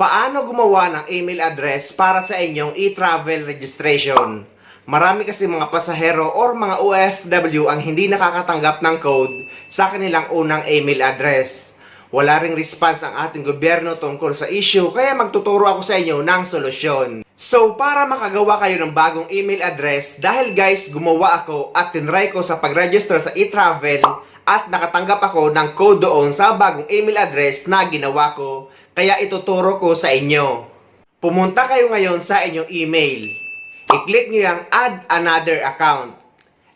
Paano gumawa ng email address para sa inyong e-travel registration? Marami kasi mga pasahero or mga OFW ang hindi nakakatanggap ng code sa kanilang unang email address. Wala ring response ang ating gobyerno tungkol sa issue, kaya magtuturo ako sa inyo ng solusyon. So, para makagawa kayo ng bagong email address, dahil guys, gumawa ako at tinry ko sa pag-register sa e-travel at nakatanggap ako ng code doon sa bagong email address na ginawa ko, kaya ituturo ko sa inyo. Pumunta kayo ngayon sa inyong email. I-click nyo yung add another account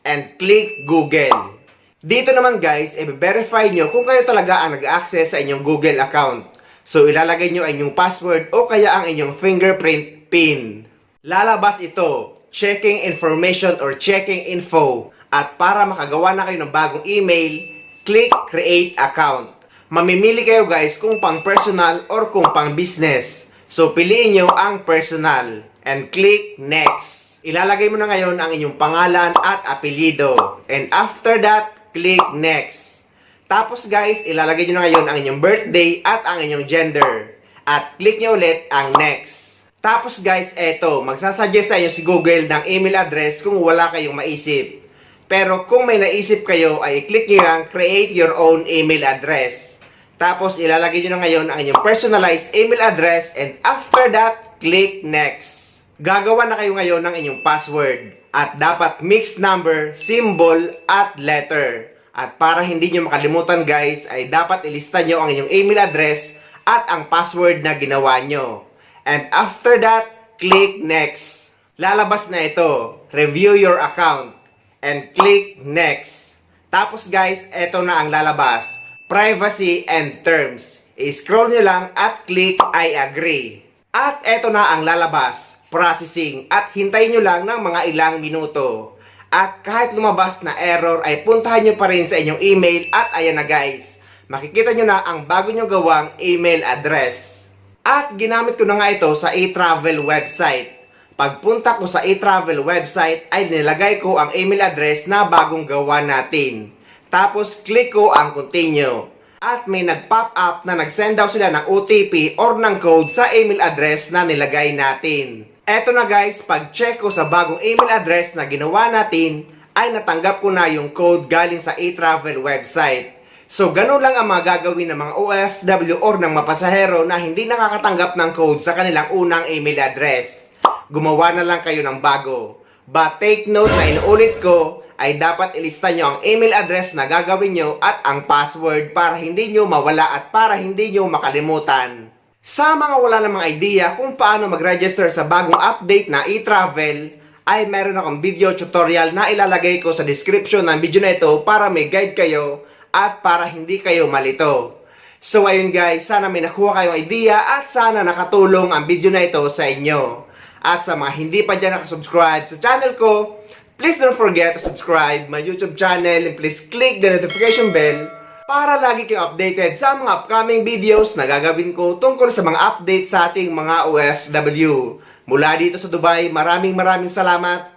and click Google. Dito naman guys, i-verify nyo kung kayo talaga ang nag-access sa inyong Google account. So ilalagay nyo ang inyong password o kaya ang inyong fingerprint PIN. Lalabas ito, checking information or checking info. At para makagawa na kayo ng bagong email, click create account. Mamimili kayo guys kung pang personal or kung pang business. So piliin nyo ang personal and click next. Ilalagay mo na ngayon ang inyong pangalan at apelyido. And after that, click next. Tapos guys, ilalagay nyo na ngayon ang inyong birthday at ang inyong gender. At click nyo ulit ang next. Tapos guys, eto, magsasuggest sa inyo si Google ng email address kung wala kayong maisip. Pero kung may naisip kayo, ay i-click nyo ang create your own email address. Tapos ilalagay nyo na ngayon ang inyong personalized email address and after that, click next. Gagawa na kayo ngayon ng inyong password. At dapat mixed number, symbol, at letter. At para hindi nyo makalimutan guys, ay dapat ilista nyo ang inyong email address at ang password na ginawa nyo. And after that, click next. Lalabas na ito, review your account. And click next. Tapos guys, eto na ang lalabas. Privacy and terms. I-scroll nyo lang at click I agree. At eto na ang lalabas. Processing. At hintayin nyo lang ng mga ilang minuto. At kahit lumabas na error ay puntahan nyo pa rin sa inyong email at ayan na guys. Makikita nyo na ang bago nyo gawang email address. At ginamit ko na nga ito sa e-travel website. Pagpunta ko sa e-travel website ay nilagay ko ang email address na bagong gawa natin. Tapos click ko ang continue. At may nag-pop up na nag-send daw sila ng OTP or ng code sa email address na nilagay natin. Eto na guys, pag-check ko sa bagong email address na ginawa natin, ay natanggap ko na yung code galing sa e-travel website. So ganun lang ang mga gagawin ng mga OFW or ng mapasahero na hindi nakakatanggap ng code sa kanilang unang email address. Gumawa na lang kayo ng bago. But take note na inuulit ko, ay dapat ilista nyo ang email address na gagawin nyo at ang password para hindi nyo mawala at para hindi nyo makalimutan. Sa mga wala namang idea kung paano mag-register sa bagong update na e-travel, ay meron akong video tutorial na ilalagay ko sa description ng video na ito para may guide kayo at para hindi kayo malito. So ayun guys, sana may nakuha kayong idea at sana nakatulong ang video na ito sa inyo. At sa mga hindi pa dyan nakasubscribe sa channel ko, please don't forget to subscribe my YouTube channel and please click the notification bell para lagi kayong updated sa mga upcoming videos na gagawin ko tungkol sa mga updates sa ating mga OFW. Mula dito sa Dubai, maraming salamat.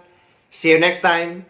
See you next time.